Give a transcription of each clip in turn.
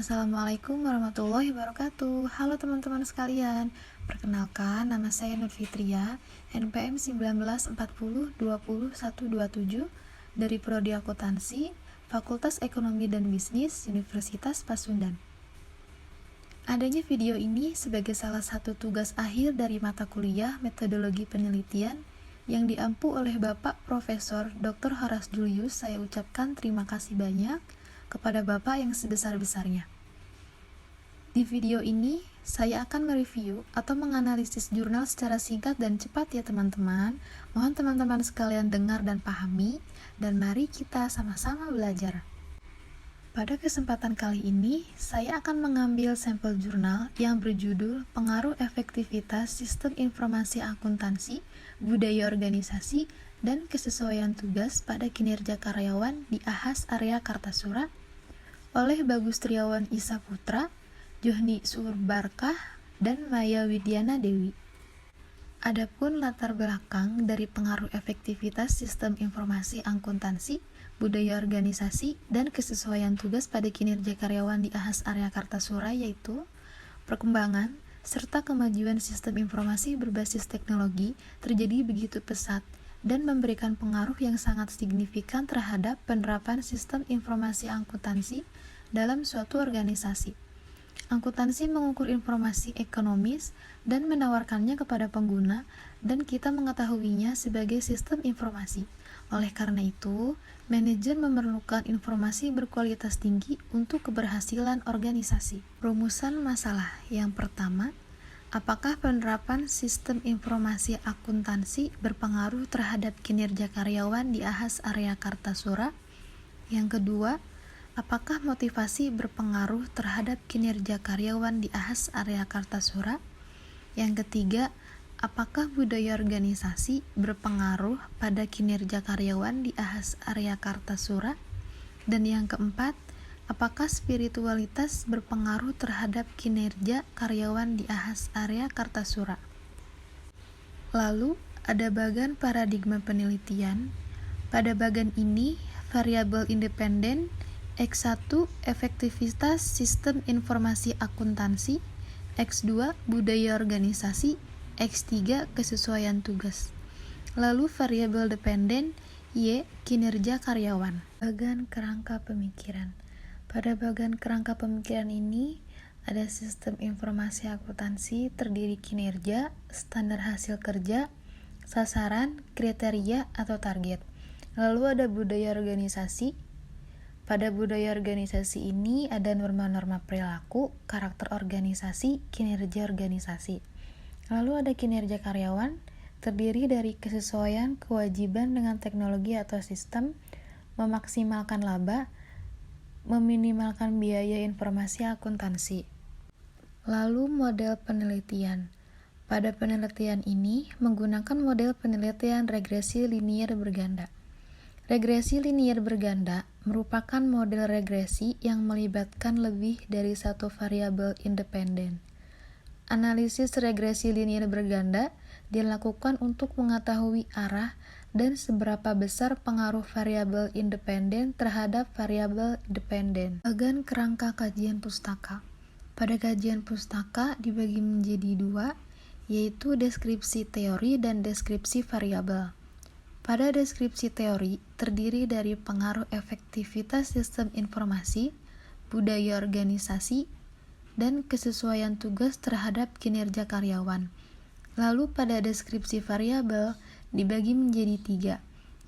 Assalamualaikum warahmatullahi wabarakatuh. Halo teman-teman sekalian. Perkenalkan, nama saya Nur Fitria, NPM 1940200127 dari Prodi Akuntansi, Fakultas Ekonomi dan Bisnis, Universitas Pasundan. Adanya video ini sebagai salah satu tugas akhir dari mata kuliah Metodologi Penelitian yang diampu oleh Bapak Profesor Dr. Horas Julius. Saya ucapkan terima kasih banyak kepada Bapak yang sebesar-besarnya. Di video ini, saya akan mereview atau menganalisis jurnal secara singkat dan cepat ya teman-teman. Mohon teman-teman sekalian dengar dan pahami, dan mari kita sama-sama belajar. Pada kesempatan kali ini, saya akan mengambil sampel jurnal yang berjudul Pengaruh Efektivitas Sistem Informasi Akuntansi, Budaya Organisasi, dan Kesesuaian Tugas pada Kinerja Karyawan di AHAS Area Kartasura oleh Bagus Triawan Isa Putra, Johni Surbarkah, dan Maya Widiana Dewi. Adapun latar belakang dari pengaruh efektivitas sistem informasi akuntansi, budaya organisasi, dan kesesuaian tugas pada kinerja karyawan di AHAS Area Kartasura yaitu perkembangan serta kemajuan sistem informasi berbasis teknologi terjadi begitu pesat dan memberikan pengaruh yang sangat signifikan terhadap penerapan sistem informasi akuntansi dalam suatu organisasi. Akuntansi mengukur informasi ekonomis dan menawarkannya kepada pengguna, dan kita mengetahuinya sebagai sistem informasi. Oleh karena itu, manajer memerlukan informasi berkualitas tinggi untuk keberhasilan organisasi. Rumusan masalah yang pertama, apakah penerapan sistem informasi akuntansi berpengaruh terhadap kinerja karyawan di AHAS Area Kartasura? Yang kedua, apakah motivasi berpengaruh terhadap kinerja karyawan di AHAS Area Kartasura? Yang ketiga, apakah budaya organisasi berpengaruh pada kinerja karyawan di AHAS Area Kartasura? Dan yang keempat, apakah spiritualitas berpengaruh terhadap kinerja karyawan di AHAS Area Kartasura? Lalu, ada bagan paradigma penelitian. Pada bagan ini, variabel independen X1 efektivitas sistem informasi akuntansi, X2 budaya organisasi, X3 kesesuaian tugas. Lalu variabel dependen Y kinerja karyawan. Bagan kerangka pemikiran. Pada bagan kerangka pemikiran ini ada sistem informasi akuntansi terdiri kinerja, standar hasil kerja, sasaran, kriteria atau target. Lalu ada budaya organisasi. Pada budaya organisasi ini ada norma-norma perilaku, karakter organisasi, kinerja organisasi. Lalu ada kinerja karyawan, terdiri dari kesesuaian kewajiban dengan teknologi atau sistem, memaksimalkan laba, meminimalkan biaya informasi akuntansi. Lalu model penelitian. Pada penelitian ini menggunakan model penelitian regresi linier berganda. Regresi linier berganda merupakan model regresi yang melibatkan lebih dari satu variabel independen. Analisis regresi linier berganda dilakukan untuk mengetahui arah dan seberapa besar pengaruh variabel independen terhadap variabel dependen. Bagan kerangka kajian pustaka. Pada kajian pustaka dibagi menjadi dua, yaitu deskripsi teori dan deskripsi variabel. Pada deskripsi teori terdiri dari pengaruh efektivitas sistem informasi, budaya organisasi, dan kesesuaian tugas terhadap kinerja karyawan. Lalu pada deskripsi variabel dibagi menjadi tiga.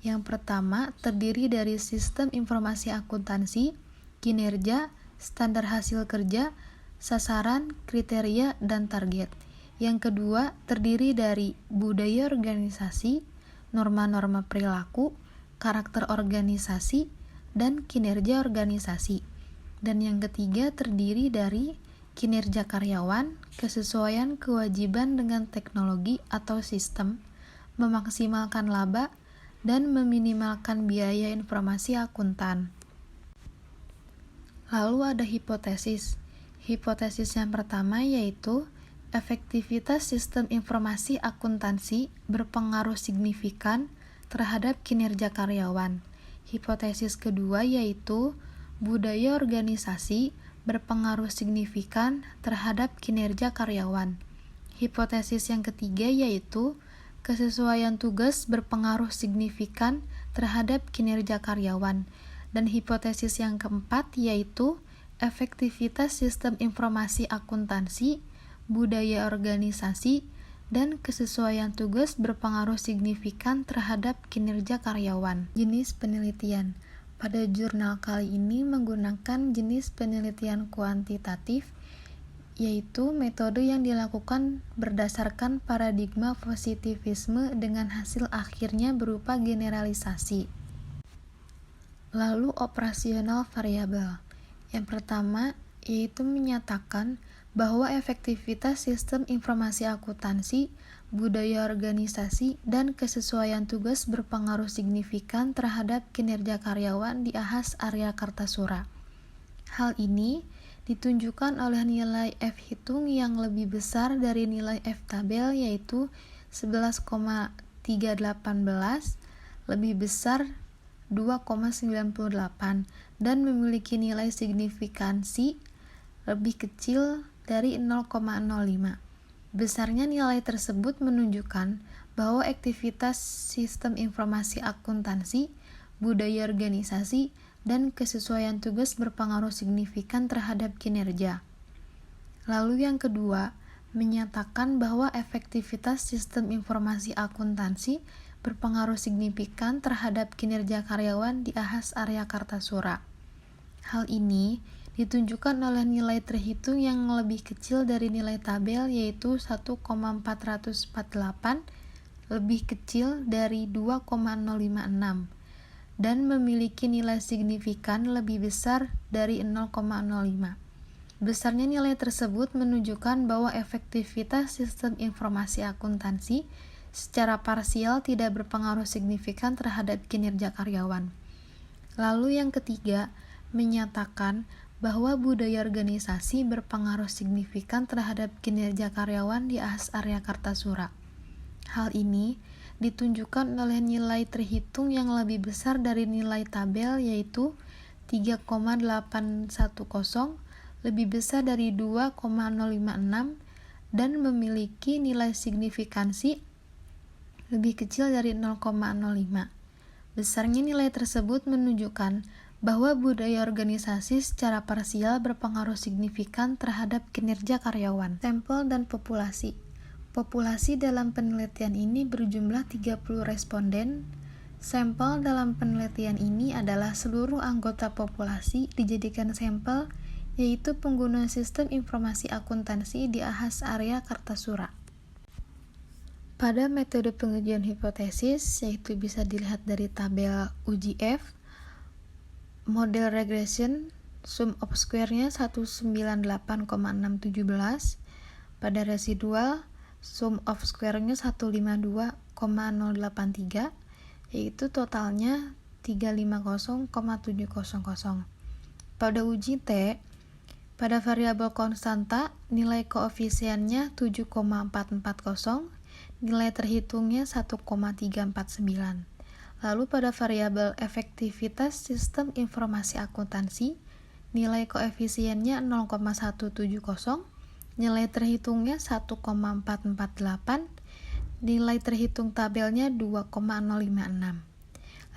Yang pertama terdiri dari sistem informasi akuntansi, kinerja, standar hasil kerja, sasaran, kriteria, dan target. Yang kedua terdiri dari budaya organisasi, norma-norma perilaku, karakter organisasi, dan kinerja organisasi. Dan yang ketiga terdiri dari kinerja karyawan, kesesuaian kewajiban dengan teknologi atau sistem, memaksimalkan laba, dan meminimalkan biaya informasi akuntan. Lalu ada hipotesis. Hipotesis yang pertama yaitu efektivitas sistem informasi akuntansi berpengaruh signifikan terhadap kinerja karyawan. Hipotesis kedua yaitu budaya organisasi berpengaruh signifikan terhadap kinerja karyawan. Hipotesis yang ketiga yaitu kesesuaian tugas berpengaruh signifikan terhadap kinerja karyawan. Dan hipotesis yang keempat yaitu efektivitas sistem informasi akuntansi, budaya organisasi, dan kesesuaian tugas berpengaruh signifikan terhadap kinerja karyawan. Jenis penelitian. Pada jurnal kali ini menggunakan jenis penelitian kuantitatif, yaitu metode yang dilakukan berdasarkan paradigma positivisme dengan hasil akhirnya berupa generalisasi. Lalu operasional variabel. Yang pertama, yaitu menyatakan bahwa efektivitas sistem informasi akuntansi, budaya organisasi, dan kesesuaian tugas berpengaruh signifikan terhadap kinerja karyawan di Ahas Arya Kartasura. Hal ini ditunjukkan oleh nilai F hitung yang lebih besar dari nilai F tabel yaitu 11,318 lebih besar 2,98 dan memiliki nilai signifikansi lebih kecil dari 0,05. Besarnya nilai tersebut menunjukkan bahwa aktivitas sistem informasi akuntansi, budaya organisasi, dan kesesuaian tugas berpengaruh signifikan terhadap kinerja. Lalu yang kedua, menyatakan bahwa efektivitas sistem informasi akuntansi berpengaruh signifikan terhadap kinerja karyawan di Ahas Arya Kartasura. Hal ini ditunjukkan oleh nilai terhitung yang lebih kecil dari nilai tabel yaitu 1,448 lebih kecil dari 2,056 dan memiliki nilai signifikan lebih besar dari 0,05. Besarnya nilai tersebut menunjukkan bahwa efektivitas sistem informasi akuntansi secara parsial tidak berpengaruh signifikan terhadap kinerja karyawan. Lalu yang ketiga, menyatakan bahwa budaya organisasi berpengaruh signifikan terhadap kinerja karyawan di Ahas Arya Kartasura. Hal ini ditunjukkan oleh nilai terhitung yang lebih besar dari nilai tabel yaitu 3,810 lebih besar dari 2,056 dan memiliki nilai signifikansi lebih kecil dari 0,05. Besarnya nilai tersebut menunjukkan bahwa budaya organisasi secara parsial berpengaruh signifikan terhadap kinerja karyawan. Sampel dan populasi. Populasi dalam penelitian ini berjumlah 30 responden. Sampel dalam penelitian ini adalah seluruh anggota populasi dijadikan sampel, yaitu pengguna sistem informasi akuntansi di Ahas Arya Kartasura. Pada metode pengujian hipotesis, yaitu bisa dilihat dari tabel uji F, model regression, sum of square-nya 198,617, pada residual, sum of square-nya 152,083, yaitu totalnya 350,700. Pada uji T, pada variabel konstanta, nilai koefisiennya 7,440, nilai terhitungnya 1,349. Lalu pada variabel efektivitas sistem informasi akuntansi, nilai koefisiennya 0,170, nilai terhitungnya 1,448, nilai terhitung tabelnya 2,056.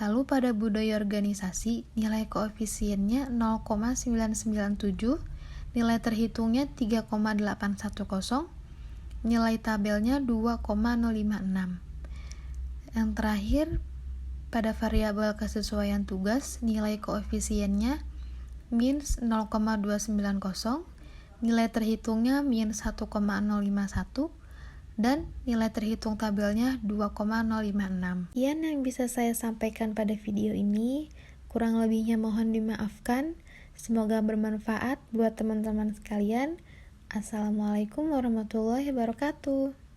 Lalu pada budaya organisasi, nilai koefisiennya 0,997, nilai terhitungnya 3,810, nilai tabelnya 2,056. Yang terakhir, pada variabel kesesuaian tugas, nilai koefisiennya min 0,290, nilai terhitungnya min 1,051, dan nilai terhitung tabelnya 2,056. Sekian yang bisa saya sampaikan pada video ini, kurang lebihnya mohon dimaafkan. Semoga bermanfaat buat teman-teman sekalian. Assalamualaikum warahmatullahi wabarakatuh.